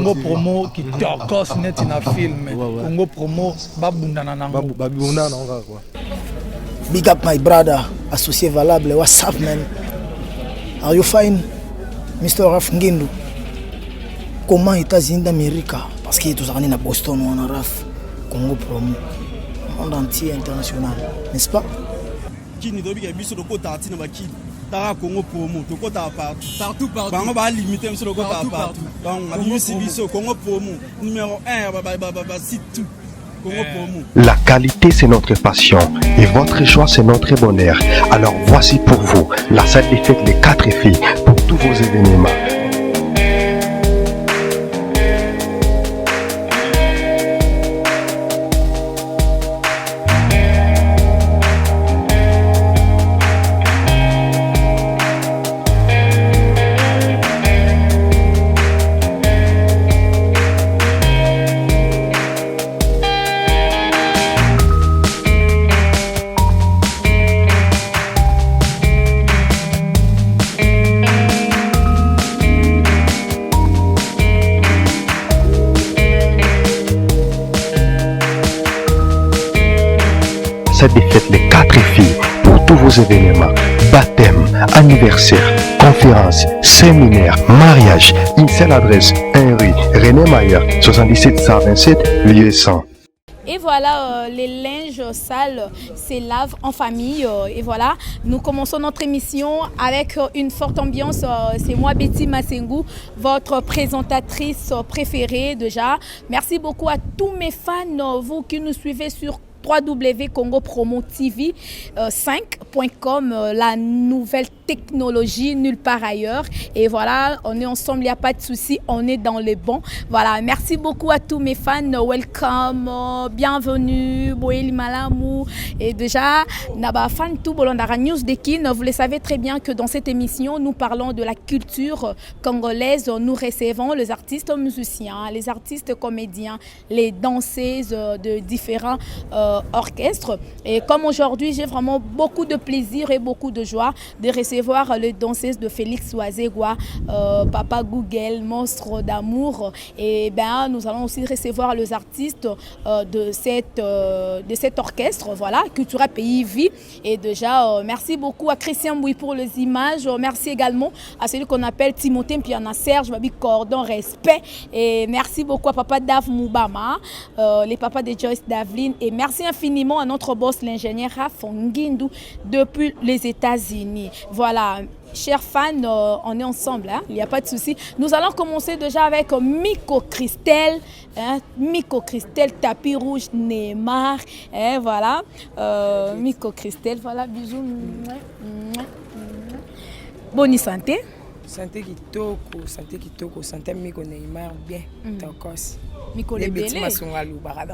Congo promo qui torcos net in a film. Congo promo babundana nango. Babundana nango quoi. Big up my brother, associé valable. What's up man? Are you fine, Mr. Raf Ngindu? Comment États-Unis d'Amérique? Parce qu'il est tous en Boston ou en Raf. Congo promo. Monde entier international, n'est-ce pas? Qui ne doit pas être sur le côté de la Tara Congo promo, tout côté partout. On va limiter sur le côté partout. Donc, on a vu Congo promo numéro 1, c'est tout. La qualité, c'est notre passion et votre choix, c'est notre bonheur. Alors voici pour vous la salle des fêtes Les 4 filles pour tous vos événements. Des fêtes Les 4 filles pour tous vos événements, baptême, anniversaire, conférence, séminaire, mariage. Une seule adresse, 1 rue René Mayer, 77 127, lieu 100. Et voilà, les linges sales se lavent en famille. Et voilà, nous commençons notre émission avec une forte ambiance. C'est moi, Betty Massengou, votre présentatrice préférée déjà. Merci beaucoup à tous mes fans, vous qui nous suivez sur www.congopromotv5.com, la nouvelle technologie nulle part ailleurs. Et voilà, on est ensemble, il n'y a pas de souci, on est dans les bons. Voilà, merci beaucoup à tous mes fans. Welcome, bienvenue, Boeli Malamou. Et déjà, Naba fan tout Bolondara News Dekin, vous le savez très bien que dans cette émission, nous parlons de la culture congolaise. Nous recevons les artistes musiciens, les artistes comédiens, les danseuses de différents orchestre. Et comme aujourd'hui, j'ai vraiment beaucoup de plaisir et beaucoup de joie de recevoir les danseuses de Félix Oisegwa, Papa Google, Monstre d'amour. Et ben, nous allons aussi recevoir les artistes de cet orchestre, voilà, Cultura Pays Vie. Et déjà, merci beaucoup à Christian Bouy pour les images. Merci également à celui qu'on appelle Timothée Mpiana Serge, Babi Cordon, respect. Et merci beaucoup à Papa Dav Moubama, les papas de Joyce Davlin. Et merci infiniment à notre boss, l'ingénieur Raf Ngindu, depuis les États-Unis. Voilà, chers fans, on est ensemble, hein? Il n'y a pas de souci. Nous allons commencer déjà avec Miko Christelle, hein? Miko Christelle, tapis rouge, Neymar, hein? Voilà, Miko Christelle, voilà, bisous. Bonne santé. Santé kitoko, santé Miko Neymar, bien, tokos. Miko Lebele.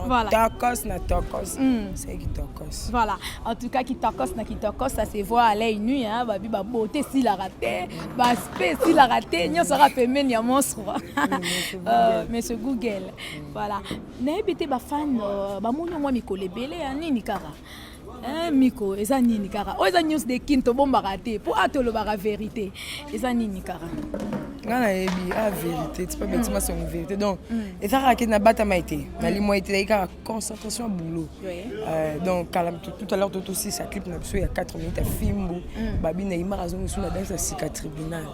Voilà. Tokos na tokos, c'est kitokos. Voilà, en tout cas, kitokos na kitokos, ça se voit à l'œil nu, hein, babi ba beauté si la raté, ba spé si la raté, n'y sera fait men ya monstre. Monsieur Google. Voilà. N'habitez ba fan, ba monyo moi Miko Lebele, nini kara. Miko, eza nini kara. O eza news de Kinto bomba raté pour atolo bara vérité. Eza nini kara. Ngana ebi a vérité, c'est pas bêtement son vérité. Donc, et ça raquette na bata maïté. Na li moi était ka concentration à boulot. Donc tout à l'heure tout aussi ça clip na il y a 4 minutes à film babi Neymar azon sous la danse à Sika tribunal.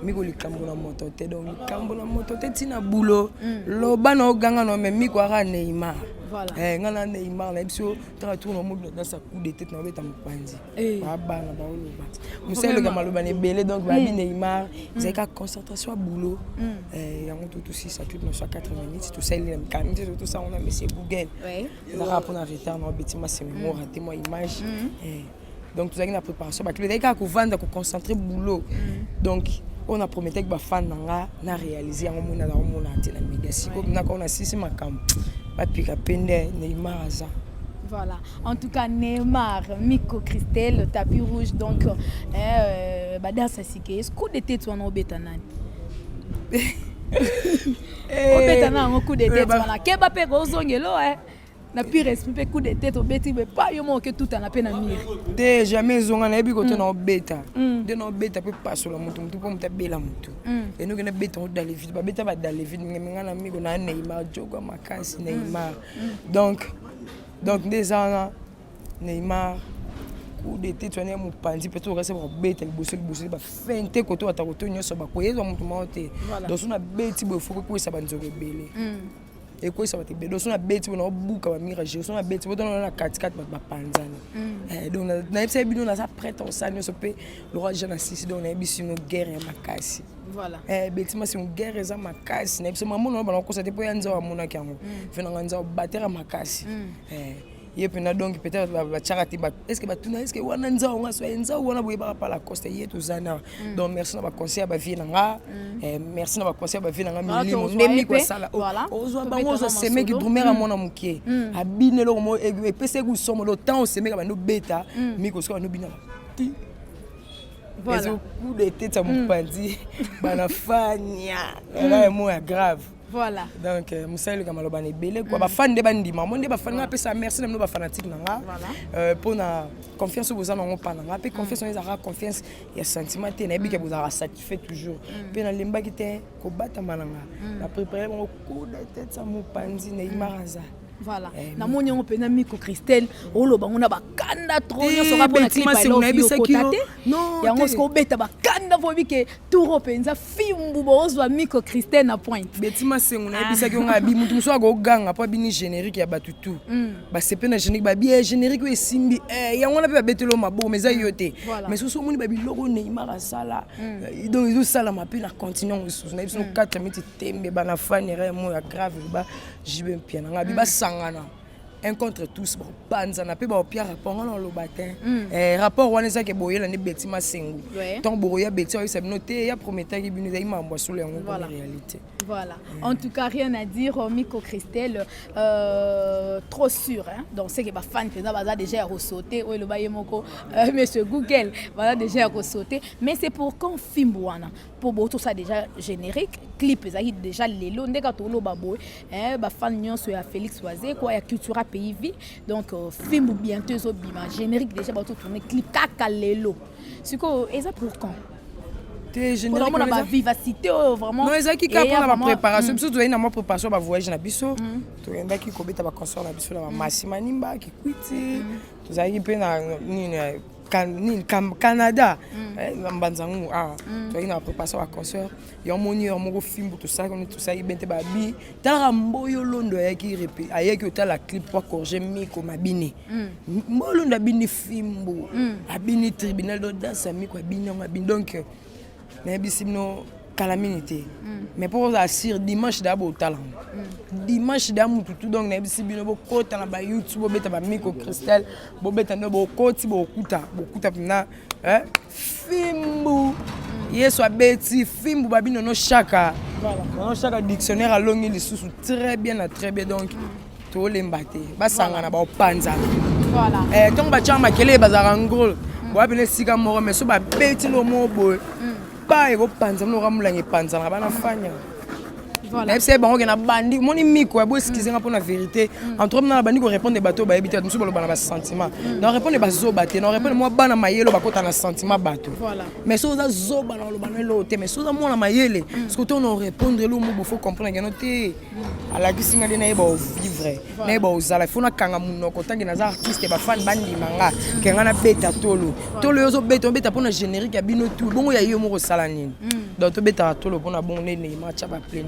Miko li kambo na moto te donc li kambo na moto te tina boulot. Lo bana oganga no mais Miko ara Neymar. Voilà. Ngana Neymar na biso tra tourne mode dans sa coup de tête na beta mpanzi. Ba bana ba oloba. Musa le gamaloba ne belé donc babi Neymar, ils ka concentration à boulot. Yango tout aussi ça clip na 4 minutes tout ça il aime calme tout ça on a monsieur Google. Ça rapport na retard na betima c'est mémoire raté moi image. Donc tout ça na préparation ba clip ka ko vendre ko concentrer boulot. Donc on a prometté que ba fan na réaliser yango mona na mona te na média siko na ko na sisi makam. Papika pende Neymar aza. Voilà. En tout cas, Neymar, Miko Christelle, tapis rouge, donc, Badansa Sike. Est-ce que de tête, on a obétanan? Obétanan, un coup de tête, voilà. Kebape Gozongelo, hein? na pire esprit coup de tête obeti mais pas yo mo que tout en appel na mire te jamais zonga na ebi ko te na obeta de na obeta pe passo la mutu po muta bela mutu et nous na beta dans les vides ba beta ba dans les vides nga na amigo na Neymar jogo makasi Neymar donc déjà Neymar coup de tête on est mon pandi peut-être rester ba beta bosser ba fente ko to atakoto nyoso ba ko yezo mutu maote donc on a beti bo faut ko ça ba nzoke belé et quoi ça va te bédo son a bête on a bouka ba mirage son a bête on a 4 ba panzana donc na epse bino na ça prête on ça nyoso pe le roi Jean assisi donc na biso no guerre ya makasi voilà betima c'est une guerre za makasi na epse mamu no ba ko ça te po ya nzawa mona kyango fena nzawa batera makasi ye pena donc peut-être ba charati ba est-ce que wana nzawa nga so nzawa wana boye ba pa la coste ye to zana donc merci na ba conseil ba vie nga merci na ba conseil ba vie nga milimo ndemi ko sala ozo bango zo seme ki drumera mona mukie abine lo mo e pese ku somo lo temps seme ka ba no beta mi ko so no bina ti voilà coup de tête mon pandi bana fanya era mo grave. Voilà. Donc musali kama loba ne belé quoi ba fan de bandima monde ba fan nga pesa merci na no ba fanatique nanga pour na confiance aux gens on parle nga pe confiance on les confiance ya sentiment te na bi ke vous a satisfait toujours pe na lemba ki te ko bata malanga na préparer mon coup de tête ça mon pandi Neymar aza. Voilà. Na moni on pena miko Christelle oloba ngona bakanda trop nyoso rapona clip I love you kotate yango sko beta bakanda vo bike touro penza fimbu bozwa miko Christelle na point betima sengu na ebisa ki nga bi mutu muso go ganga po bini générique ya batutu ba sepe na générique ba bien générique we simbi yango na pe betelo mabo mais ayote mais so moni ba biloko Neymar asala donc ils sala ma pe na continuer sous na biso 4 minutes tembe bana fanere mo ya grave ba jibe piana nga bi ba sangana un contre tous bon banzana pe ba pia rapport na lo batin rapport wana za ke boyela ne betima sengu ton boya betia yo noté ya prometteur ki binu za imambo sur yango en réalité. Voilà. En tout cas, rien à dire. Miko Christelle, trop sûr. Hein? Donc, c'est que ma fan va déjà ressauter. Oui, le bail moko, monsieur Google, va déjà ressauter. Mais c'est pour qu'on filme pour tout ça déjà générique, clip déjà les lots. Dès que le babo, ma fan nyon sur Félix Oisé, quoi, ya Cultura Pays Vie. Donc, film bientôt so bima générique déjà va tout tourner clip kaka les lots. C'est quoi, et ça pour quand? Généralement la vivacité vraiment non ezaki ka pour la préparation biso to ina mo préparation ba voyage na biso to enda ki kobeta ba concert na biso la Massima Nimba ki kwiti to zaki pe na ni Canada mbanzangu to ina préparation ba concert yo moni yo mo film tout ça ibente ba bi tala mboyo londo yaki repe ayeki otala clip pour corriger miko mabini mbolo nda bini fimbo abini tribunal d'audience miko abini mabini donc mais bisino calamité mais pour assurer dimanche d'abord talent dimanche d'amour tout donc na bisibino bo kota na ba YouTube bo beta ba miko Christelle bo beta no bo koti bo kuta na fimbu yeso abeti fimbu babino no chaka voilà no chaka dictionnaire à longi les sous très bien donc to lembate basanga na ba panza voilà donc ba chama kele bazara ngol bo abine sika moro mais so ba beti lo mo boy ba ego panza no ramulange panza na bana fanya voilà c'est bon na bandi moni miko bo excuser nga pour la vérité entre na bandi ko répondre bateau ba habiter musu balo bana ba sentiment na répondre ba zo baté na répondre moi bana mayelo ba kota na sentiment bateau voilà mais so za zo bana lo bana lo te mais so za mo na mayele parce que on répondre lo mo faut comprendre que no te ala kisinga na eba vivre na eba ozala il faut na kanga munoko tangi na za artiste ba fan bandi manga ke nga na beta tolo yo zo beta pour na générique ya bino tout bongo ya yo mo ko sala nini donc to beta tolo pour na bon nene match ba plein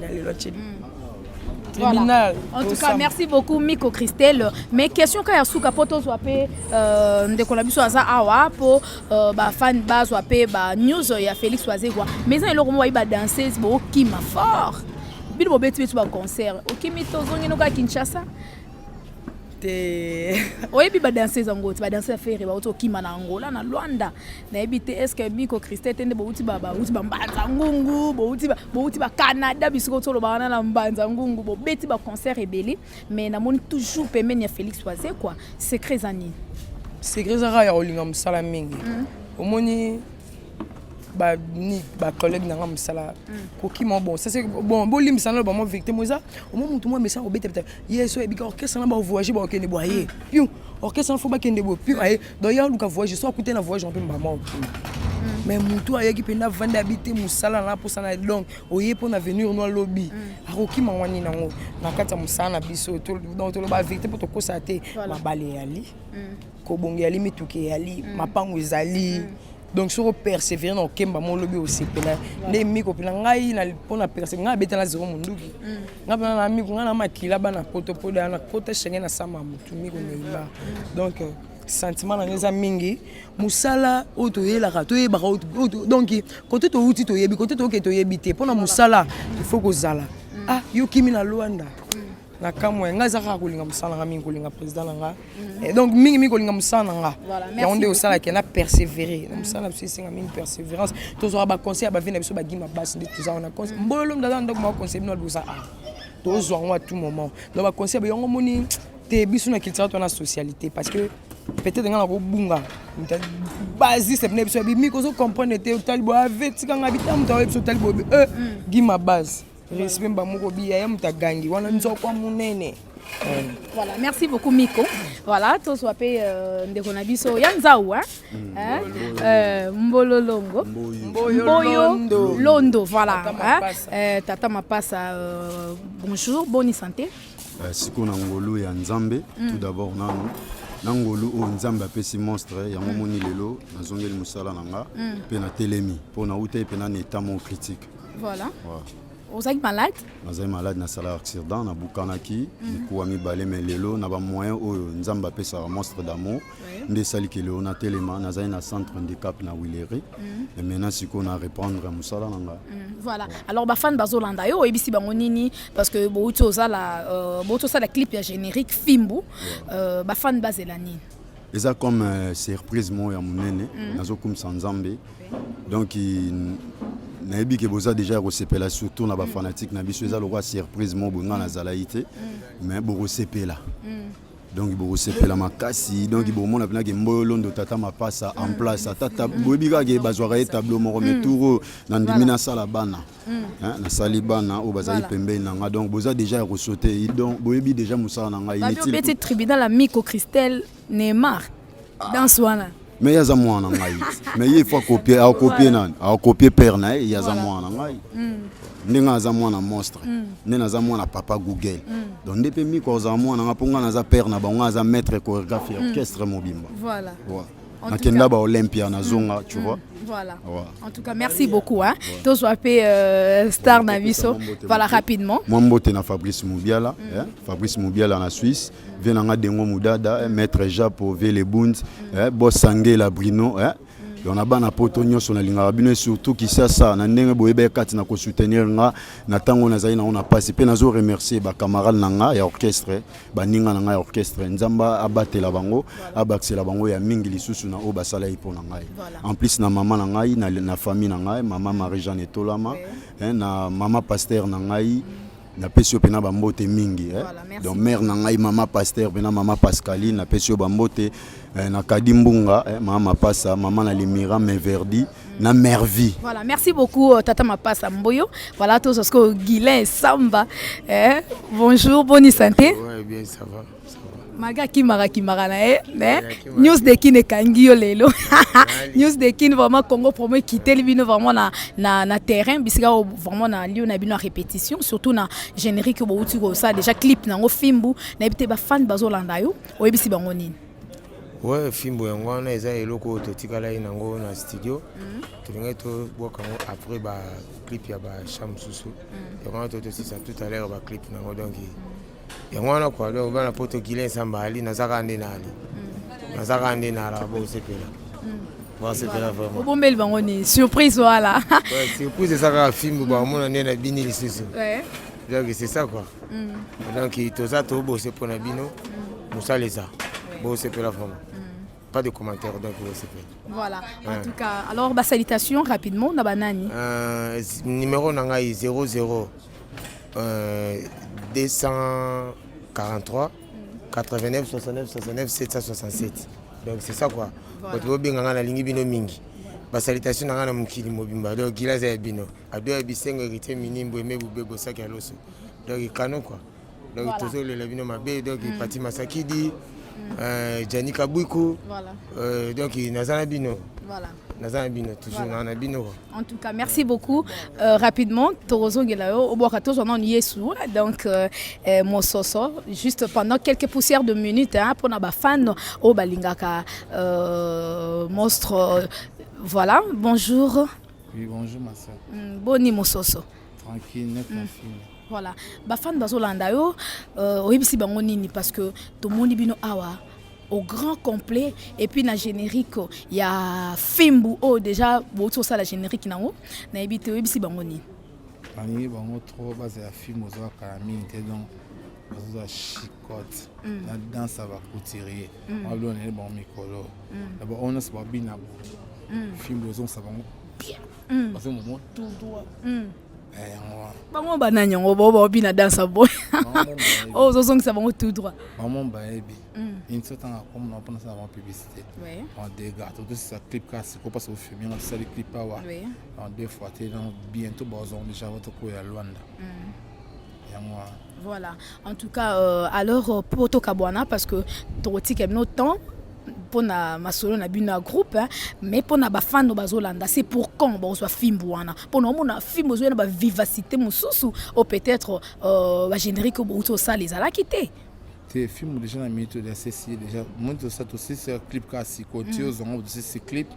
voilà. En tout cas, merci beaucoup Miko Christelle. Mais question quand yasuka poto swapé de collaboration aza awa pour ba fan ba swapé ba news ya Félix Oisé quoi. Mais ça le romo ba danseuse bo kima fort. Bilo beti ba concert. Okimi tozongi no ka Kinshasa. Oyebi ba danser zango ti ba danser faire ba oto kima na Angola na Luanda na ebite est-ce que Miko Christelle tende bo uti ba mbanza ngungu bo uti ba Canada bisiko tolo ba na mbanza ngungu bo beti ba concert ebeli mais na moni toujours pembeni ya Félix Oisé quoi secret zani secret zara ya olinga musala mingi omoni collègue nanga musala kokima bon ça c'est bon bolim sana ba mo victime moza au moment tout moi mais ça obete peut-être yeso e bika orchestre na ba voyager ba okende boyer piu orchestre faut ba kende bo piu aye d'ailleurs luka voyager soit côté na voyage on peut maman mais mutu ayaki penda vanda habiter musala na pour ça donc oye pour na venir no lobby akokima wani nango na kata musana biso to donc to ba victime pour to kosate ma bale yali ko bongi yali mituke yali mapango ezali. Donc sur persévérer dans kemba mon lobby aussi pena les miko pena ngai na pona persévérer ngai betala zero munduki ngai na miko ngai na makila bana poto poda na kota shenge na sama mutu miko neima donc sentiment na ngeza mingi musala oto yela ka to yeba donc côté to uti to yebi côté to ke to yebite pona musala il faut ko zala yo kimi na Luanda na kamwe ngaza ka kolinga musala nga mingi kolinga président nga et donc mingi kolinga musala nga ya onde osala ke na persévérer musala biso singa mingi persévérance tozora ba conseil ba vina biso ba gima basi ndi tozana na conseil mbolo ndanda ndoko ma conseil no lusa tozwa à tout moment donc ba conseil ba yongo moni te biso na culture to na socialité parce que peut-être nga na ko bunga basi c'est ne biso bi miko so comprendre te talibo avec tika nga bitam to biso talibo gima basi. Voilà, merci beaucoup Miko. Voilà, to swape ndeko na biso yanzaou Mbololongo. Mboyo Londo, voilà. Tata Mapasa, bonjour, bonne santé. Sikona ngolu ya Nzambe, tout d'abord nanu. Nangolu o Nzambe apesi monstre ya momoni lelo nazongeli musala nanga pe na telemi pour na uta pe na état mon critique. Voilà. Vous êtes malade? Nous sommes malades, nous avons accident, nous avons Bukanaki, nous avons balé mais lelo, nous avons moyen où nous avons fait un monstre d'amour, nous avons sali que nous avons tellement, nous avons un centre handicap na Willery, et maintenant si on a répondre à musala nanga. Voilà. Alors ba fan bazolanda yo et bisi bangonini parce que boto ça la clip ya générique Fimbu, ba fan bazelani. Et ça comme surprise moi ya munene, nazo comme Sanzambe. Donc nayebi ke boza déjà recépela surtout na ba fanatique na biso eza le roi surprise mo bonga na zalaïté mais bo recépela donc bo recépela makasi donc bo mona pena ke Mbololondo tata mapasa en place tata boyebi ka ke bazwaka tableau moko mais touro na ndimi na sala bana na sali bana o bazali pembe nanga donc boza déjà resauté donc boyebi déjà musala nanga il est petit tribunal Miko Christelle Neymar dans Swana. Mais il y a un mais il faut copier, à copier père na, il y a un Nenga zamwana monstre, nenga zamwana papa Google. Donc depuis mi ko zamwana nga ponga na za père na bango za maître chorégraphe orchestre mobimba. Voilà. Na kenda ba Olympia na zonga, tu vois. Voilà. En tout cas, merci beaucoup hein. To swapé star na biso. Voilà rapidement. Moi mbote na Fabrice Moubiala, Fabrice Moubiala na Suisse. Venanga dengo mudada, maître Japo Velebund, boss Sangela Brino, on a bana poto nyonso na linga bino surtout qui ça na ndenge boyebe kati na ko soutenir nga na tango na zaina on a passé pe nazo remercier ba camarade nanga ya orchestre ba ninga nanga ya orchestre nzamba abatela bango abaxela bango ya mingi lisusu na o basala ipo na ngai en plus na mama na ngai na famille na ngai mama Marie-Jeanne Tolama na mama pasteur na ngai na pesio pena bambote mingi donc mère na ngai mama pasteur pena mama Pascaline na pesio bambote na Kadimbunga mama pasa mama na Limira Meverdi na Mervi. Voilà, merci beaucoup tata Mapasa Mboyo. Voilà tout ce que Guilain Samba. Bonjour, bonne santé. Ouais, bien ça va. Maga kimara na news de Kine Kangio lelo. News de Kine vraiment Congo promet quitter le bino vraiment na terrain bisika vraiment na lieu na bino répétition surtout na générique bo uti ko ça déjà clip na ngo Fimbu na bité ba fan bazolanda yo oyebisi bango nini. Ouais, Fimbu yango na eza eloko to tikala inango na studio. Tulinga to boka après ba clip ya ba Cham Susu. Yango to ça tout à l'heure ba clip nango donc yango kwa leo bana poto Guilain Samba ali nazaka ndena ali nazaka ndena la bo sepela bo sepela vraiment bombeli bango ni surprise voilà ouais surprise ça ka film ba mona ndena bini lisusu ouais donc c'est ça quoi donc to ça to bo sepona bino musaleza bo sepela vraiment pas de commentaires donc bo sepela voilà en tout cas alors ba salutations rapidement na banani numéro nanga 00 243 89 69 69 767 donc c'est ça quoi quand tu veux bien ngana lingi bino mingi basalutation na nga na mokili mobimba donc gilaza ya bino adoya bisengo héritier minimbo eme bube bosaki ya loso donc kano quoi donc tozolela bino mabe donc pati masakidi Jani Kabouiko donc naza na bino toujours na bino. En tout cas, merci beaucoup. Rapidement, Torozo Gelao, Obokato, j'en ai Yesu. Donc, mon soso, juste pendant quelques poussières de minutes, pour nos fans, au Balingaka, monstre. Voilà, bonjour. Oui, bonjour, ma soeur. Boni, mon soso. Tranquille, net, ma fille. Voilà, bafan bazolanda yo oyebisi bango nini parce que tomoni bino awa au grand complet et puis na générique il y a Fimbu déjà boto ça la générique nango na ebite oyebisi bango nini ani bango trop base ya film ozo kalami te donc ozo chicote na danse va couturier on lui on est bon mikolo d'abord on se va bien film ozo ça bango bien parce que moment tout droit bango bananyongo bobo bina dansa boy oh zo song ça bango tout droit maman baebi une sorte comme on pense avant publicité en dégâts tout ça clip casse ko passe au film on ça les clip pas wa en deux fois t'es dans bientôt bazon déjà votre ko ya Luanda voilà en tout cas alors pour Tokabwana parce que Toroti que notre temps pour na masolo na bina groupe mais pour na ba fan no bazolanda c'est pour quand ba soit film wana pour na mona film zo na ba vivacité mususu ou peut-être ba générique ou ça les ala quitté c'est film déjà na minute de ceci déjà monte ça aussi c'est clip classique côté aux on aussi c'est clip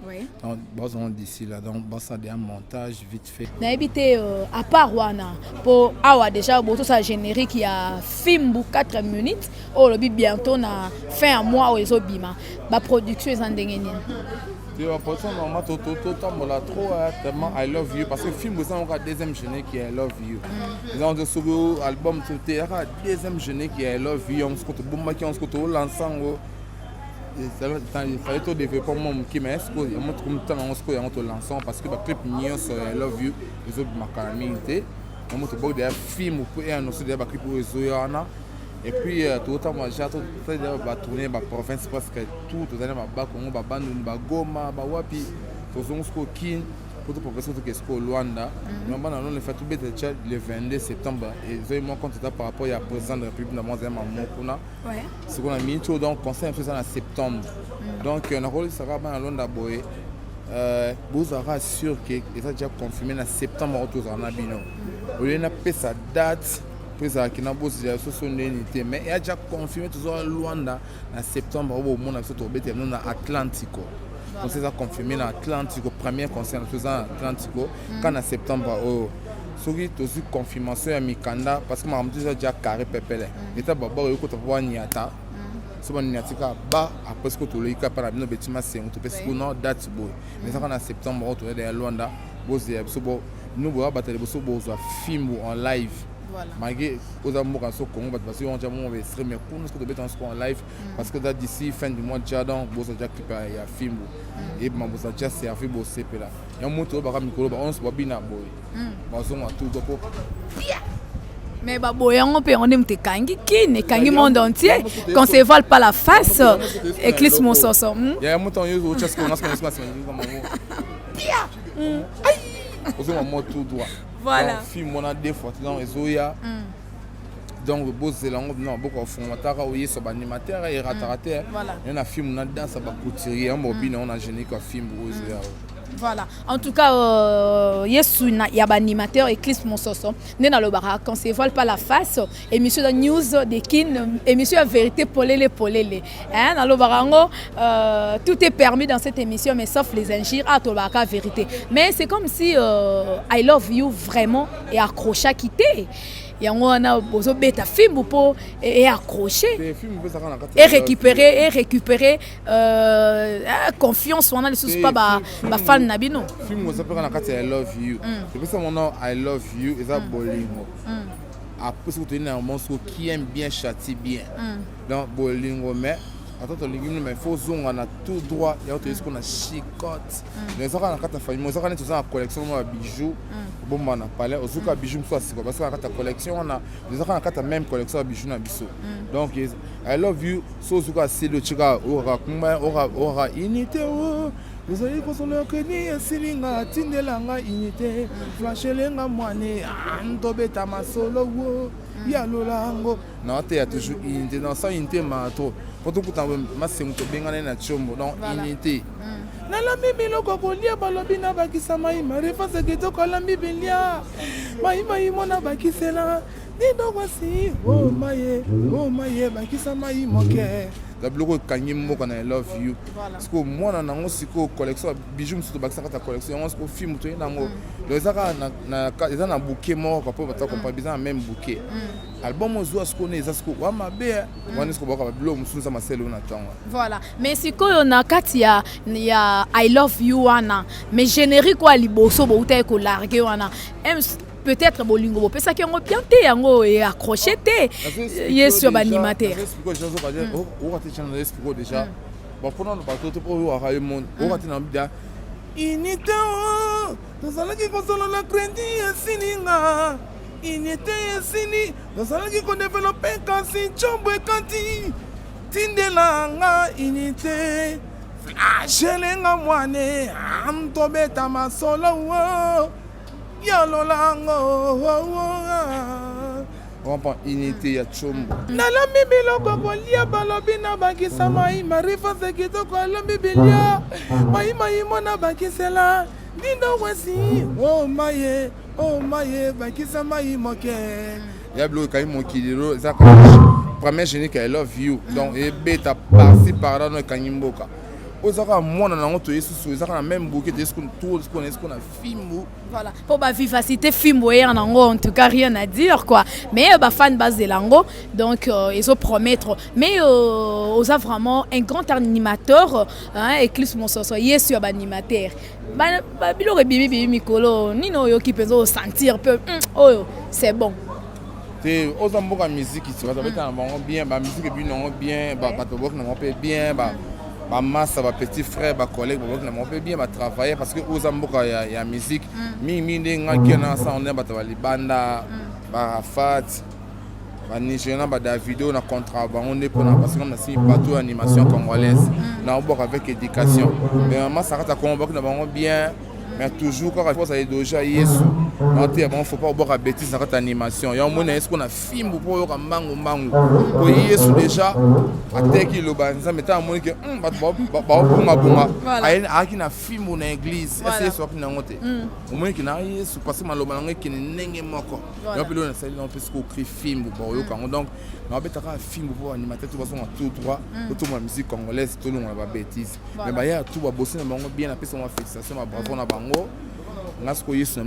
donc bazon d'ici là donc ba ça un montage vite fait na habité à part wana pour awa déjà boto ça générique il y a film pour 4 minutes oh le bientôt na fin à mois aux obima ba production est en ndengeni tu vas porter normalement tout tambola trop tellement I love you parce que film ça on a deuxième générique qui est I love you ils ont sur album tout est deuxième générique qui est I love you on se compte bomba qui on se compte l'ensemble il fallait tout développer mon qui mais est-ce que il montre comme temps on se compte on l'ensemble parce que ba clip mignon sur I love you les autres ma calamité on montre beaucoup de films pour et on aussi des clips pour Zoyana. Et puis tout autant moi j'ai tout fait de tourner ma province parce que tout aux années ma ba Congo ba bandu ba Goma ba wapi to zonsko kin pour tout professeur que ce Luanda mais on a le fait tout bête le 22 septembre et j'ai mon compte par rapport à président de la République dans mon kuna c'est qu'on a mis tout donc conseil fait ça en septembre donc on a rôle ça va à Luanda boy vous aurez sûr que ça déjà confirmé en septembre autour en abino on a fait sa date président qui n'a pas de mais il a déjà confirmé toujours Luanda en septembre au moment où on est dans Atlantico. On s'est confirmé dans Atlantico, premier concert dans Atlantico, quand en septembre au Souri aussi confirmation à Mikanda parce que m'a déjà carré pepele. L'état d'abord il faut voir Niata. C'est bon Niatika bas après ce que tu le cas par la bâtiment c'est on te peut se non date boy. Mais ça quand en septembre on est dans Luanda, boss nous va battre les boss boss film en live. Malgré aux amours à ce Congo parce que on va streamer pour nous que de en live parce que d'ici fin du mois de Jadon boss déjà clip il y a film et ma boss déjà c'est à faire bosser là il y a un moto ba micro ba on se voit bien boy bazon à tout dopo mais ba boyango pe on aime te kangi kine kangi monde entier qu'on se vole pas la face éclipse mon soso il y a un moto yo au chasque on a ce qu'on se comme aïe aux moment tout droit. Voilà. Film on a des fois dans les Zoya. Donc le boss c'est là on a beaucoup de formateurs oui sur animateur et ratarater. Il y a un film on a dans ça va couturier on mobile on a générique un film aux Zoya. Voilà. En tout cas, yesu na y a animateur Eclipse Monsoso. Né dans le barak, quand se voile pas la face. Émission de news de kin, émission de vérité polélé. Hein, dans le barango, tout est permis dans cette émission, mais sauf les injures à tout le vérité. Mais c'est comme si I love you vraiment est accroché à quitter. Et on a besoin de film pour et accrocher et récupérer confiance on a les sous pas ba fan nabino film ça peut I love you c'est ça mon nom I love you et ça bolingo après c'est tu es un monstre qui aime bien châtie bien donc bolingo mais attends ton légume mais faut zone on a tout droit il y a autre chose qu'on a chicote mais ça quand ta famille ça quand tu as une collection de bijoux bon on a parlé au cas bijoux soit c'est parce que quand ta collection on a déjà quand ta même collection de bijoux na biso donc I love you so zuka c'est le chiga aura unité ezali kosolo keni esilinga tindelanga unité flashelenga mwane ntobeta masolo wo ya lolango na te ya toujours unité dans ça unité mato poto kuta masengo to bengana na chombo donc unité nalambi biloko kolia balobi na bakisa mai marefase kitoko lambi bilia mai mona bakisela nidokwasi oh maye bakisa mai moke la biloko kangi moko na I love you parce que moi nango siko collection bijou msuto bakisa kata collection yango siko film to nango lezaka na bouquet moko pour bata kompa bizana même bouquet album ozo siko ne siko wa mabe wani siko baka bilo musunza maselo na tonga voilà mais siko na kati ya I love you wana mais générique wa liboso bo uta ko larguer wana peut-être bolingo bo pesa ki ngo bien te yango et accroché te yesu animateur o va te changer l'esprit déjà bon pour nous pas tout pour voir le monde o va te na bida inité tozala ki kosolo la crédit sininga inité sini tozala ki ko développer kasi chombo kanti tindelanga inité flashelenga mwane amtobeta masolo wo yalolango on prend unité ya chombo nalambi biloko kolia balobi na bakisa mai marifa sekitoko alambi bilia mai mona bakisela ndindo wasi oh maye bakisa mai moke ya blo kai mokiliro za première génique I love you donc et beta par-ci par-là no kanyimboka ozaka mwana nango to yesu ezaka na même bouquet de ce qu'on connaît ce qu'on a filmé voilà pour ba vivacité film en nango en tout cas rien à dire quoi mais ba fan base de lango donc ils ont promettre mais aux a vraiment un grand animateur hein Eclipse Monsoso yesu ba animateur ba biloko bibi mikolo nino yo ki penzo sentir peu oh c'est bon te aux amboka musique ici va être bien ba musique bi non bien ba to bok non bien ba ma masse, ma petit frère, ma collègue, on peut bien travailler parce que aux amboka il y a musique. Mi ndenga kena sa on est batali banda, ba Rafat, ba Nigérian, ba Davido na contrat, on est pour parce qu'on a signé partout animation congolaise. Na on avec éducation. Mais maman ça rate comme on bien. Mais toujours quand il faut ça déjà yesu monter bon faut pas boire bêtise dans cette animation il y a un moment est-ce qu'on a film pour yo mango pour yesu déjà ateki lo banza meta mon que ba bunga aki na film na église essayer soit na ngote au moins que na yesu parce maloba ngé ki nenge moko yo pelo na sali na parce qu'on crée film pour yo kango donc na betaka film pour animateur tout façon tout droit tout ma musique congolaise tout long ba bêtise mais ba ya tout ba bosser na bango bien appeler son fixation ma bravo na bango ngasko yesu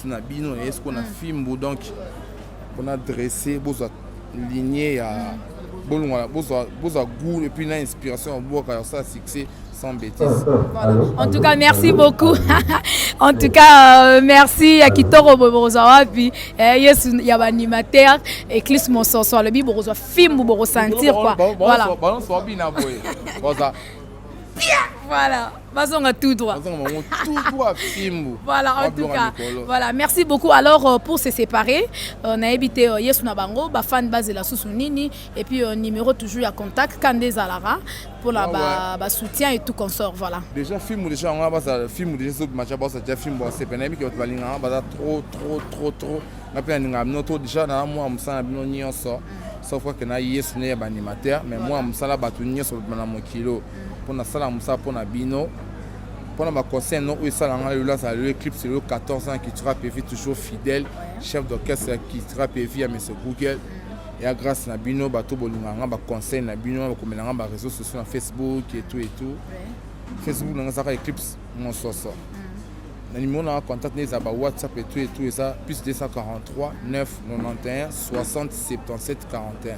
na bino yesu ko na film donc on a dressé boza lignée à bolonga boza goût et puis na inspiration pour ça succès sans bêtises. Voilà. En tout cas, merci beaucoup. En tout cas, merci à Kitoro Borozawa puis yes il y a animateur Eclipse Monsoso le bi borozo film boro sentir quoi. Voilà. Voilà, basons à tout droit. Voilà, en tout cas. Voilà, merci beaucoup. Alors, pour se séparer, on a évité Yesuna Bango, fan base de la Sousounini, et puis numéro toujours à contact, Kande Zalara, pour la soutien et tout consort. Voilà. Déjà, film, déjà, on a film, déjà, déjà, film, c'est pas qui va trop. On a plein de déjà, moi, on s'en a bien sauf que na Yesuna est animateur, mais moi, on s'en a battu sur le kilo. Pour na sala musa pour na bino pour ma conseil non où ça là ça le clip c'est le 14 ans qui sera PV toujours fidèle chef d'orchestre qui sera PV à monsieur Google et grâce na bino bato bolinganga ba conseil na bino ba komelanga ba réseaux sociaux na Facebook et tout Facebook na ça Eclipse Monsoso na numéro na contact les ba WhatsApp et tout et ça plus 243 9 91 60 77 41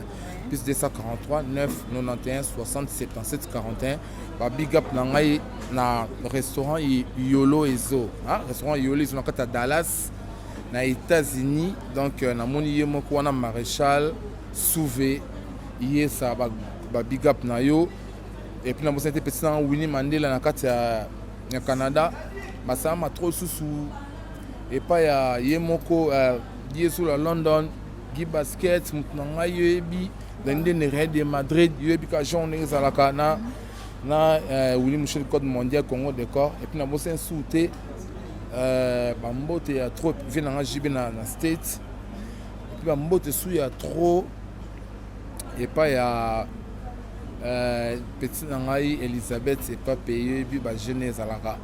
plus 243 9 91 60 77 41 ba big up na ngai na restaurant Yolo Ezo restaurant Yolo Ezo na kata Dallas na États-Unis donc na moni yemo ko na Maréchal Souvé yé ça ba big up na yo et puis na mo c'était petit na Winnie Mandela na kata na Canada ba ça ma trop sous et pas ya yemoko yesu la London gi basket mutna ngai yebi dans les Real de Madrid yebi ka journée za la kana na Willy Michel code mondial Congo décor et puis na bosse un souté bambote ya trop vient na JB na States et puis bambote sou ya trop et pas ya petit nangai Elisabeth c'est pas payé puis ba jeunesse alaka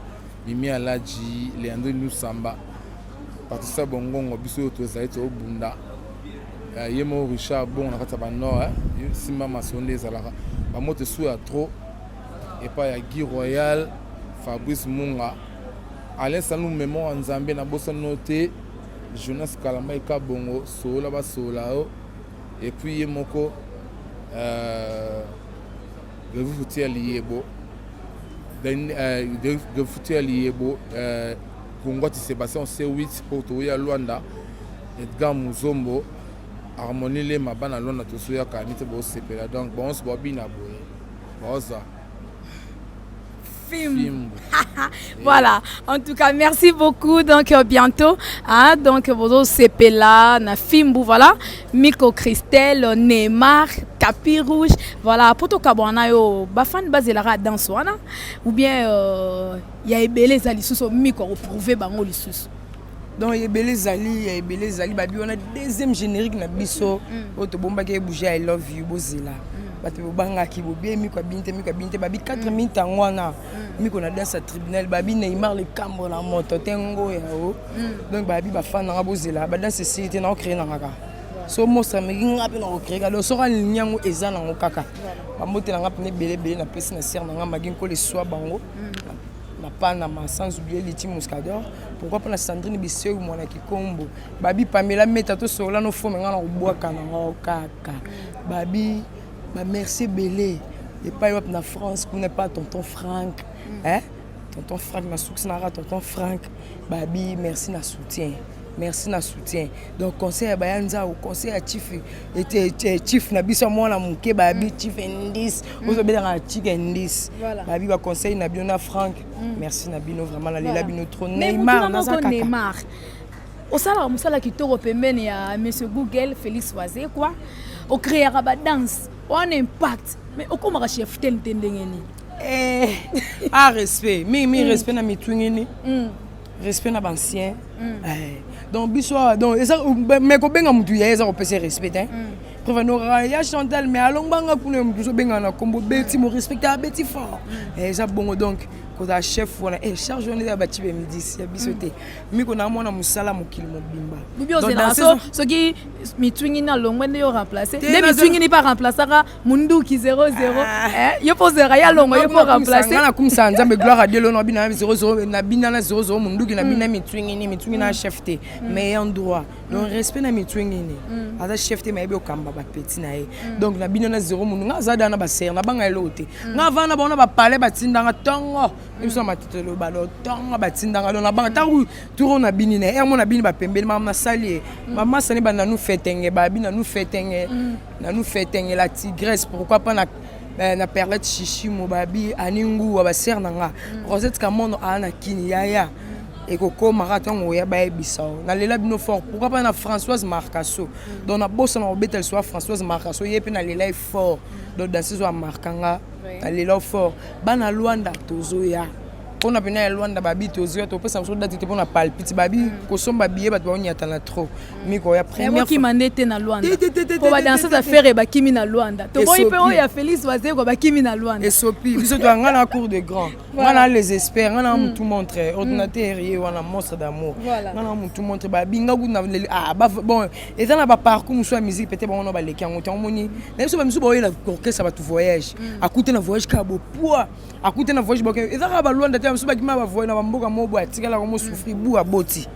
mimi alaji Leandro Lusamba parce que bongongo biso to zaito bunda yemo Richard bon na kata ba nord simba masonde zalaka ba moto sou ya trop et pas ya Guy Royal Fabrice Munga Alain Salou mémoire nzambe na bossa noté Jonas Kalamba ka bongo sola ba solao et puis yemoko de vous foutir liebo de foutir liebo Kongoti Sébastien C8 pour Toya Luanda Edgar Muzombo Harmonie les mabana Luanda to soya kanite bo sepela donc bon se bobina boye boza film. Voilà, en tout cas merci beaucoup, donc bientôt hein, donc vous sepela na film voilà Miko Christelle Neymar tapis rouge voilà pour tout kabwana yo bafan bazelara danse wana ou bien ya ebele za lisusu Miko prouver bango lisusu. Donc Ebele Zali babi on a deuxième générique na biso auto bomba ke bouger I love you bozela bato banga ki bobe Miko binte babi 4 minutes ngwana Miko na danse tribunal babi Neymar le cambo na moto tengo ya o donc babi ba fan na bozela ba danse cité na créer na kaka so mostra me ngapi na créer ka lo so ka nyango eza na kaka ba motela ngapi ne belé na pesi na ser na ngamba ginko le soa bango na Panama sans oublier Liti Muscador pourquoi pas la Sandrine Bisseu mwana kikombo babi Pamela meta to sola no fo menga na kubwaka na kaka babi ba merci belé et pas yop na France pour ne pas tonton Franck hein tonton Franck na soukse na tonton Franck babi merci na soutien donc conseil ya bayanza au conseil ya chief était chief na biso mwana muke babi chief Ndis ozo bela chief Ndis babi ba conseil na biona Franck merci na bino vraiment la lela bino trop Neymar na zakaka Neymar osala musala kitoko pembeni ya monsieur Google Félix Wazé quoi au créer ba danse on impact mais okoma chef tendengeni respect mi respect na mitwingini respect na bancien donc biso donc ça mais ko benga mutu ya eza ko pese respect hein prévenora ya Chantal mais along banga kuna mutu so benga na kombo beti mo respecter beti fort ça bon donc ko da chef wala charge on est ba tibe midi ya biso te mi ko na mona musala mokili mobimba donc dans ce qui mitwingi na longwe ndio remplacer les mitwingi ni pas remplacer munduki 00 yo posera ya longo yo pour remplacer na kumsa nzambe gloire à Dieu lo na bina 00 na bina na 00 munduki na bina mitwingi na chef te mais en droit donc respect na mitwingi ni ada chef te mais be okamba ba petit na ye donc na bina na 0 mundu nga zada na ba ser na banga elote nga vana bona ba parler ba tindanga tongo imso matitelo balo tongo ba tindanga na banga taru turo na bini na ermo na bini ba pembeli mama sali mama sani ba na nous fetenge ba bina nous fetenge na nous fetenge la tigresse pourquoi pas na perlette chichi mo babi aningu ba ser nanga Rosette Kamono ana kini yaya et koko marathon oya ba ebisao na lela bino fort pourquoi pas na Françoise Marcasso donc na bossa na obetel soit Françoise Marcasso yepe na lela fort donc dans ce soit markanga na lela fort bana Luanda tozoya on a bien à Luanda babi tozoya to pesa so date te pona palpite babi ko somba billet ba to nyata na trop miko ya première qui mandete na Luanda ko ba danser ça faire ba kimi na Luanda to boy pe o ya Félix Wazé ko ba kimi na Luanda et sopi biso to ngana cour de grand ngana les experts ngana mutu montre ordinateur yé wana monstre d'amour ngana mutu montre babi ngagu na bon et ça na ba parcours muso musique peut-être on ba leki en temps moni na biso ba muso ba la orchestre ba tout voyage à côté na voyage ka bo poids à côté na voyage ba et ça ba Luanda so ba kima ba voyage na mboka mobo atikala ko mo souffrir bu aboti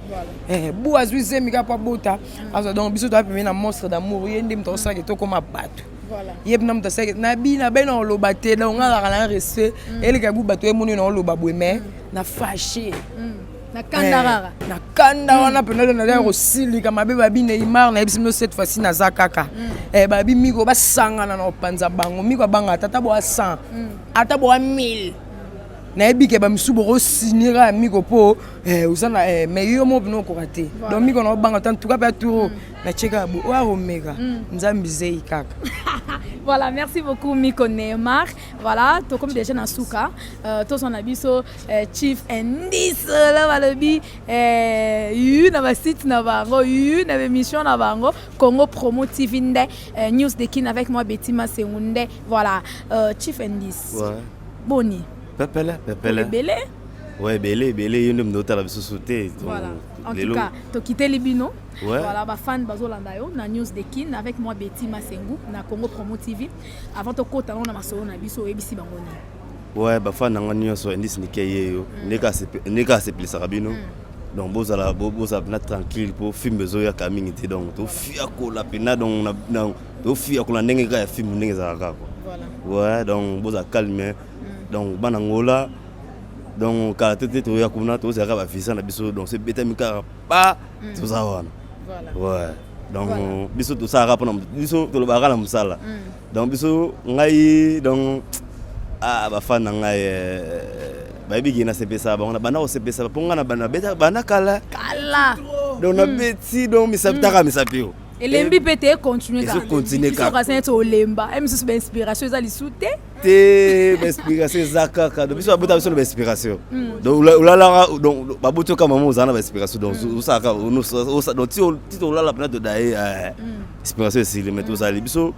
bu azuise mika pa bota aso donc biso to apemi na monstre d'amour yende mto sa ke to koma bato voilà yeb na mto sa ke na bi na beno loba te na ngala la respect ele ka bu bato e moni na loba bo mais na fâché na kandara na kanda wana pena na la rosili kama be babi Neymar na ebisino cette fois-ci na zakaka babi miko basanga na panza bango miko banga tata bo 100 ata bo 1000 nayebi ke bamisu boko signera miko po usana mais yo mo bino ko raté donc miko na banga tant tout cas pas tout na cheka bo wa omega nzambi zei kaka. Voilà, merci beaucoup Miko Neymar. Voilà, to comme déjà na souka, to son abiso Chief Ndis la balobi na ba site na bango, na émission na bango Congo Promo TV nde news de kin avec moi Betty Maseunde. Voilà, Chief Ndis. Ouais. Boni. Pepele. Belé. Ouais, belé, yone mdota la biso sauter. Voilà. En tout cas, to quitter Libino. Ouais. Voilà, ba fan bazolanda yo na news de kin avec moi Betty Masengu na Congo Promo TV. Avant to kota na masolo na biso ebisi bango ni. Ouais, ba fan na nyonso Ndis nikeye yo. Neka se plisa rabino. Donc bozala na tranquille pour film bezo ya community donc to fia ko la pena donc na to fia ko la ndenge ka ya film ndenge za ka ko. Voilà. Ouais, donc boza calme. Donc banangola donc ka tete to ya kuna to za ka ba visa na biso donc c'est beta mika pas to za wana. Voilà. Ouais. Donc biso to sa rapona biso to lo ba na musala. Donc biso ngai donc ba fan ngai ba bigi na sepesa ba on a bana o sepesa ponga na bana beta bana kala. Donc na beti donc misapitaka misapio. Et l'embi pété continue quand même. Continue quand même. Ils sont lemba. Même si c'est inspiration ça les soute. Te inspiration zakaka. Donc biso abota biso inspiration. Donc là donc babuto kama mama uzana ba inspiration donc usaka donc ti to la pena de dai inspiration c'est le mettre uzali biso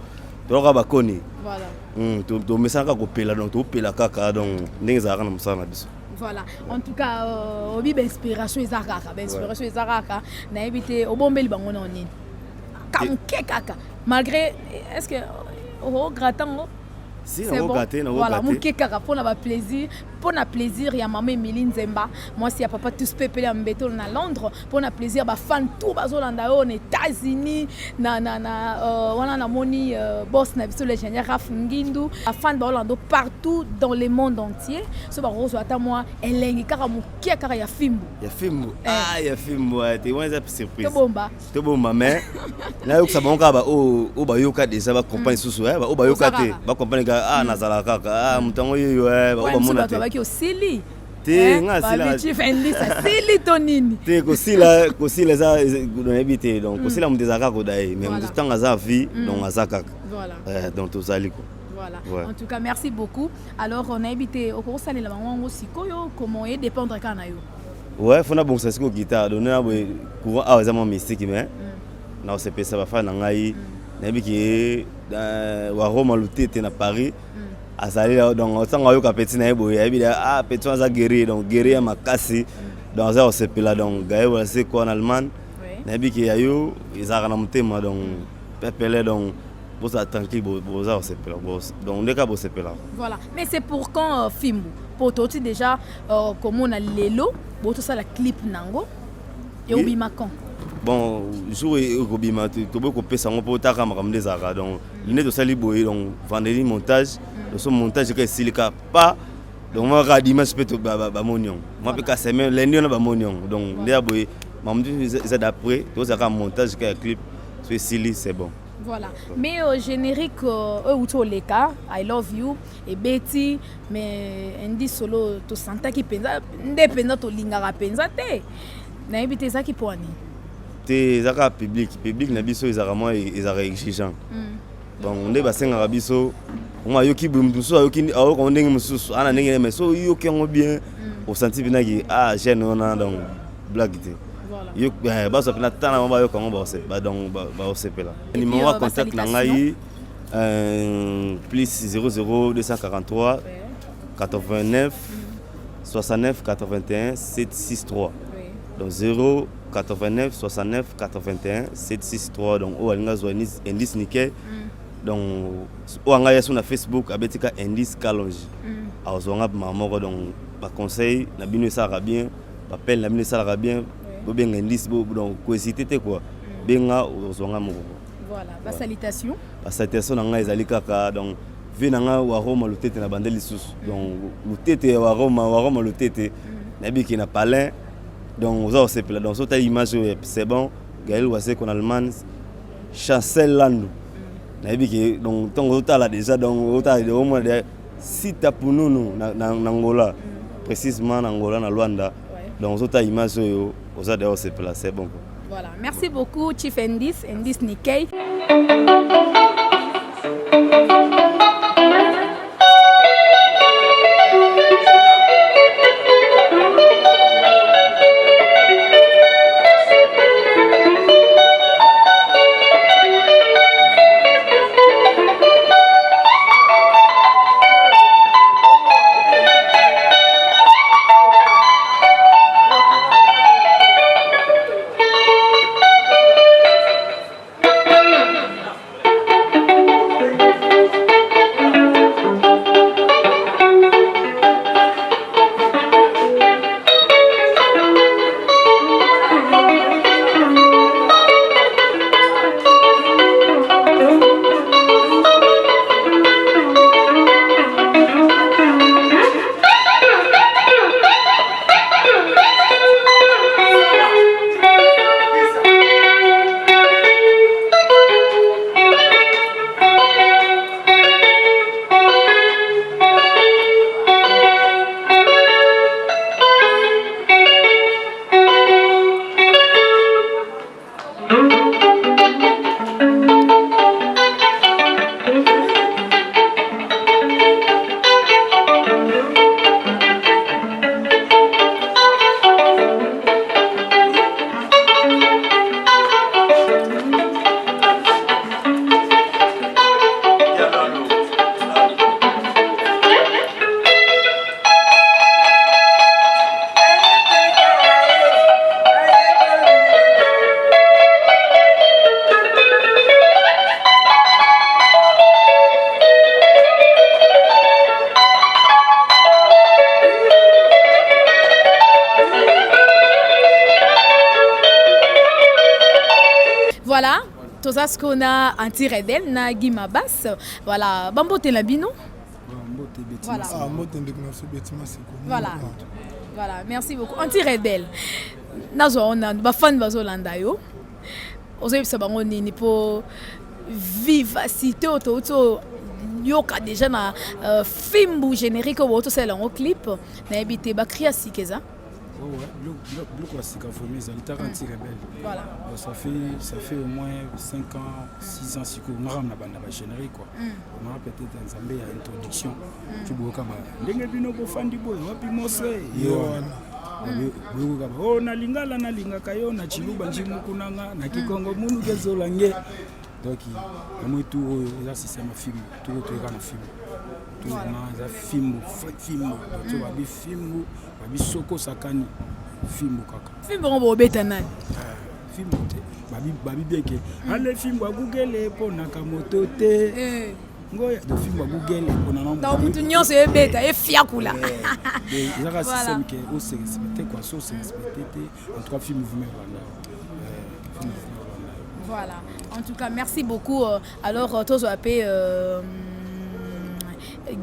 to ka bakoni. Voilà. To mesaka ko pela donc to pela kaka donc ndenge zaka na musana biso. Voilà. En tout cas obi ba inspiration ezakaka, ba inspiration ezakaka na éviter obombeli bango na nini. Kaka malgré est-ce que au gratin si on va gâter on va voilà mon kaka pour na plaisir ya maman Emily Nzemba moi si ya papa tous pepele ya mbeto na Londres pour na plaisir ba fan tout bazolanda aux États-Unis na wana na moni boss na biso le général Raf Ngindu ba fan ba Orlando partout dans le monde entier so ba rose ata moi elengi kaka mon kaka ya fimbu ya fimbu te wanza surprise to bomba mais na yo ça banka ba o ba yoka déjà ba compagnie susu ba o ba yoka te ba compagnie nazala kaka mutango yo ba mona te baki osili te nga sila ba Chief Ndis sili tonini te kosila za na habité donc kosila mudezaka ko dai mais mutanga za vie donc azaka voilà donc to zaliko. Voilà. Ouais. En tout cas, merci beaucoup. Alors, on a habité au Corosal et la maman aussi. Comment est dépendre quand on a eu? Ouais, faut na bon ça c'est guitare. Donner un courant à vraiment mystique mais. Na OCP ça va faire na ngai. Na habité wa Rome luté na Paris. Azali donc on yo ka petit na ebo ya bi petit on za guérir donc guérir makasi dans un OCP là donc gaé voilà c'est quoi en Allemagne. Na habité ya yo izara na mutema donc pepele donc vous êtes tranquille, vous êtes donc on est qu'à bosser là. Voilà. Mais c'est pour quand film pour toi déjà comme on a l'élo, pour tout ça la clip nango et obima quand. Bon, jour et obima tu peux couper ça on peut ta caméra des ara donc il est de ça liboyer donc vendredi montage, de ce montage que silica pas donc moi ra dimanche peut ba monion. Moi peut casser même lundi on a ba monion donc là boy mamdi c'est d'après tout ça montage que clip c'est sili c'est bon. Voilà. Mais au générique, les cas, I love you et Betty, mais Ndis solo, tu sens qui pensa, indépendant tu lingara pensa te. Na éviter ça qui pour ani. Te zaka public na biso ezarama ezara exigeant. Donc on est bassin arabiso, on a yoki bumduso yoki awo ko ndenge mususu ana ndenge mais so yoki ngo bien au senti bina ki jeune on a donc blague te. Yo ba so pena tana ba yo ko ba se ba donc ba OCP là numéro contact na ngai plus 00 243 89 69 81 763 donc 0 89 69 81 763 donc o alinga zo Ndis Nike donc o anga yesu na Facebook abetika Ndis Kalonji a zonga mamoko donc ba conseil na bino ça va bien ba appel na bino ça va bien bien Ndis donc cohésité quoi benga ozonga moko. Voilà, ba salutation na ngai ezali kaka donc vi na nga wa Roma lutete na bandeli susu donc lutete wa Roma lutete na biki na palin donc oza OCP là donc so ta image c'est bon Gaël Wase en Allemagne Chancel Landu na biki donc tongo tala déjà donc ota au moins si ta pununu na Angola précisément en Angola, en Luanda. Donc, aux autres images, aux adhérents se placer. Bon. Voilà, merci beaucoup, Chief Ndis Nikkei. Voilà, tout ça ce qu'on a anti-rebelle, na Guima Bass. Voilà, Bambote Labino. Voilà. Voilà. Voilà, merci beaucoup. Anti-rebelle. Nazo on a bafan bazolanda yo. Ozoyib sabango ni pour vivacité auto yoka déjà na film générique ou auto c'est un clip na habité ba cria sikeza. Voilà. Ça fait au moins 5 ans, 6 ans si on a un générique quoi. On a peut-être un Zambé à introduction. Tu vois comme ndenge bino ko fandi boy wapi mose yo. Oh na lingala na lingaka yo na chiluba njimu kunanga na kikongo munu kezolange. Donc moi tout là c'est un film, tout est un film. Tout na film tu vas bi film babi soko sakani film kaka film on beta nani film babi beke ale film wa Google pona kamoto te ngoya de film wa Google pona na donc mutu nyonso e beta e fiakula il y a un système qui est aussi respecté quoi so c'est respecté en tout cas film vous voilà en tout cas merci beaucoup alors tous appelé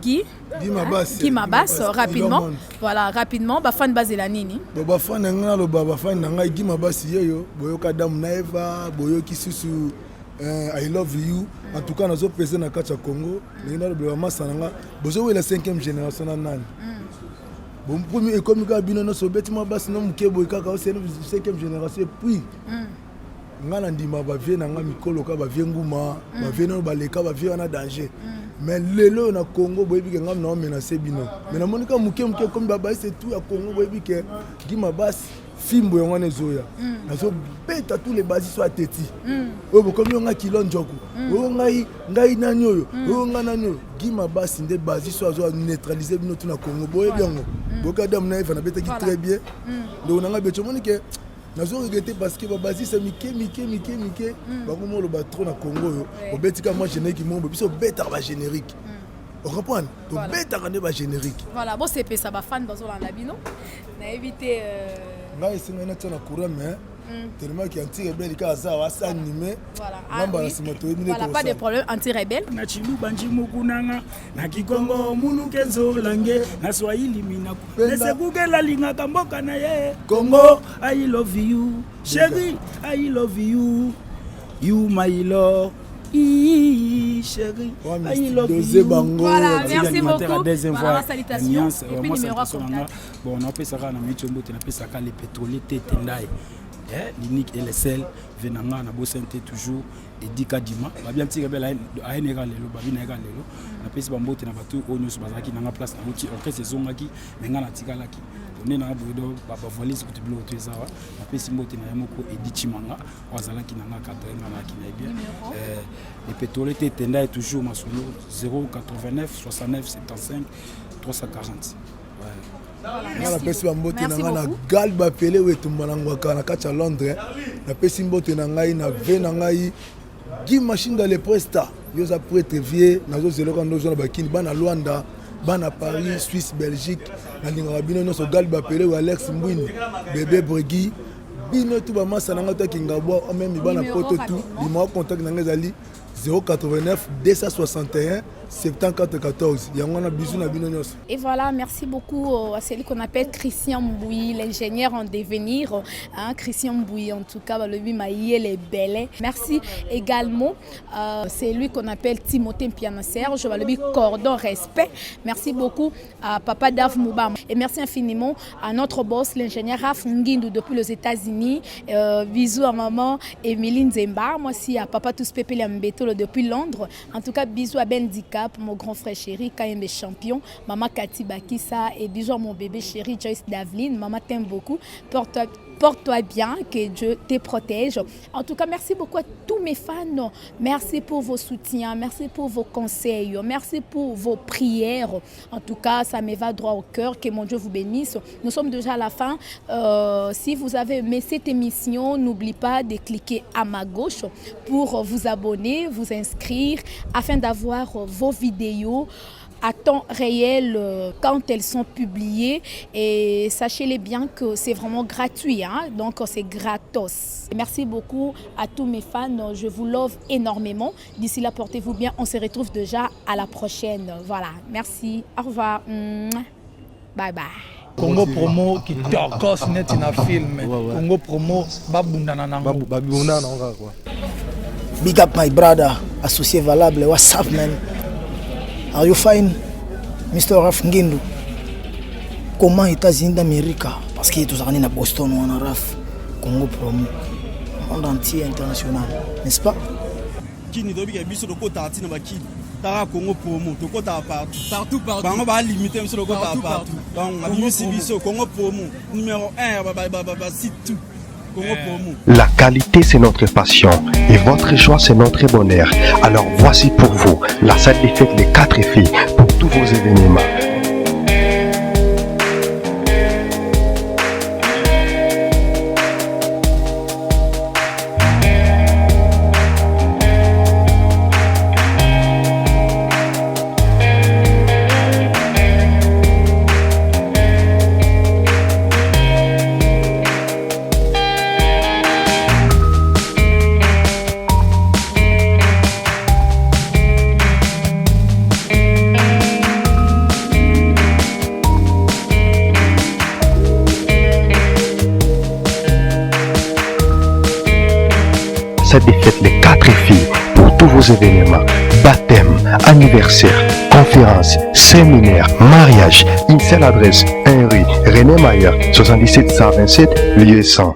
Guy Mabas rapidement voilà rapidement bafan bazela nini bafan ngana lo bafan nanga Guy Mabas yeyo boyoka dam na Eva boyoki susu I love you en tout cas nazo pesa na kacha Congo ngina lo bama sananga bozo wela 5e génération na nani bon premier économique bino no so beti Mabas no mukebo kaka o 5e génération puis ngana ndima ba vie nanga mikolo ka ba vie nguma ba vie no baleka ba vie na danger. Mais lelo na Congo boyebi ke ngam na menacer bino mais na monika muke comme baba c'est tout à Congo boyebi ke Guy Mabas film boyo ngane zoya nazo beta tous les basis soit teti o comme yo nga kilo njoku o ngai nani oyo o nga nani oyo Guy Mabas nde basis soit zo neutraliser bino tout na Congo boyebi yango boka dam na ifana beta ki très bien donc na nga becho monike nazo regretter parce que babasi c'est mike bakomo lo ba trop na Congo yo obetika moi générique mo biso beta ba générique on comprend donc beta quand ba générique voilà bon c'est ça ba fan bazolanda bino na éviter ngai singa na tsana courant mais tellement qui anti-rebelle ka za wa animé voilà pas de problème anti-rebelle na chiluba njimu kunanga na kikongo munu kezolange na swahili minaku lese kugela lingaka mboka na ye Congo I love you chérie I love you you my love chérie, chérie. I love you. Voilà, merci beaucoup. Voilà, salutations. Et puis numéro à contact. Bon, on appelle ça dans Michombo, on appelle ça les pétroliers Tétendai. L'unique LSL, Venanga, na Bosente toujours, et Dika Dima. Bien petit rebelle à Enega Lelo, Babina Lelo. On appelle ça Bambote na Batu, Onyos Bazaki, Nanga Place, na Outi, Orchestre Zongaki, Mengana Tikalaki. On est dans la Bodo, Baba Valise, que tu bloques tout ça. On appelle ça Mbote na Yamoko, et Dichimanga, Wazalaki Nanga Katanga, qui n'est bien. Les pétroliers Tétendai toujours, ma solo, 089 69 75 340. napesi bambote na ngai na gal bapele oyo etumbanangwaka na kati ya Londres. Napesi mbote na ngai na ve na ngai Guy Machine dans les Presta yo za prêtre vie nazozelaka ndozo na bakini bana Luanda bana Paris Suisse Belgique nalingaka bino nyonso gal bapele oyo Alex Mbwini bébé Bregui bino tu bamasa na ngai tokinga bwa meme bana poto tu limao contact na ngai ezali 089 261 74 14. Et voilà, merci beaucoup à celui qu'on appelle Christian Mbouy, l'ingénieur en devenir. Christian Mbouy, en tout cas, le 8 maillet, les belles. Merci également, c'est lui qu'on appelle Timothée Mpiana-Serge, je vais le dire cordon respect. Merci beaucoup à Papa Dave Moubam. Et merci infiniment à notre boss, l'ingénieur Raf Ngindou depuis les États-Unis. Bisous à maman Emiline Zemba. Moi aussi à Papa Tous Pepe Lambeto depuis Londres. En tout cas, bisous à Ben Dika, mon grand frère chéri, KMB champion, maman Cathy Bakissa et bisous à mon bébé chéri Joyce Davline. Maman t'aime beaucoup. Porte-toi bien, que Dieu te protège. En tout cas, merci beaucoup à tous mes fans. Merci pour vos soutiens, merci pour vos conseils, merci pour vos prières. En tout cas, ça me va droit au cœur. Que mon Dieu vous bénisse. Nous sommes déjà à la fin. Si vous avez aimé cette émission, n'oubliez pas de cliquer à ma gauche pour vous abonner, vous inscrire, afin d'avoir vos vidéos à temps réel quand elles sont publiées. Et sachez-les bien que c'est vraiment gratuit, donc c'est gratos. Merci beaucoup à tous mes fans, je vous love énormément. D'ici là, portez-vous bien, on se retrouve déjà à la prochaine. Voilà, merci, au revoir, bye bye. Congo promo qui torkos net na film. Congo promo babundana nango. Babundana nango quoi. Big up my brother, associé valable, what's up man? Are you fine, Mr. Raf Ngindu? Comment États-Unis d'Amérique? Parce que tous à Boston ou en Raf, Congo promo, monde entier international, n'est-ce pas? Qui ne doit pas être sur le côté de la Kini. Tara Congo promo, tout côté partout. On va limiter sur le côté partout. Donc, on a vu Congo promo, numéro 1, c'est tout. La qualité, c'est notre passion et votre joie, c'est notre bonheur. Alors voici pour vous la salle des fêtes Les 4 filles pour tous vos événements. Ça défaite Les 4 filles pour tous vos événements, baptême, anniversaire, conférence, séminaire, mariage. Une seule adresse, 1 rue René Mayer, 77 127, lieu 100.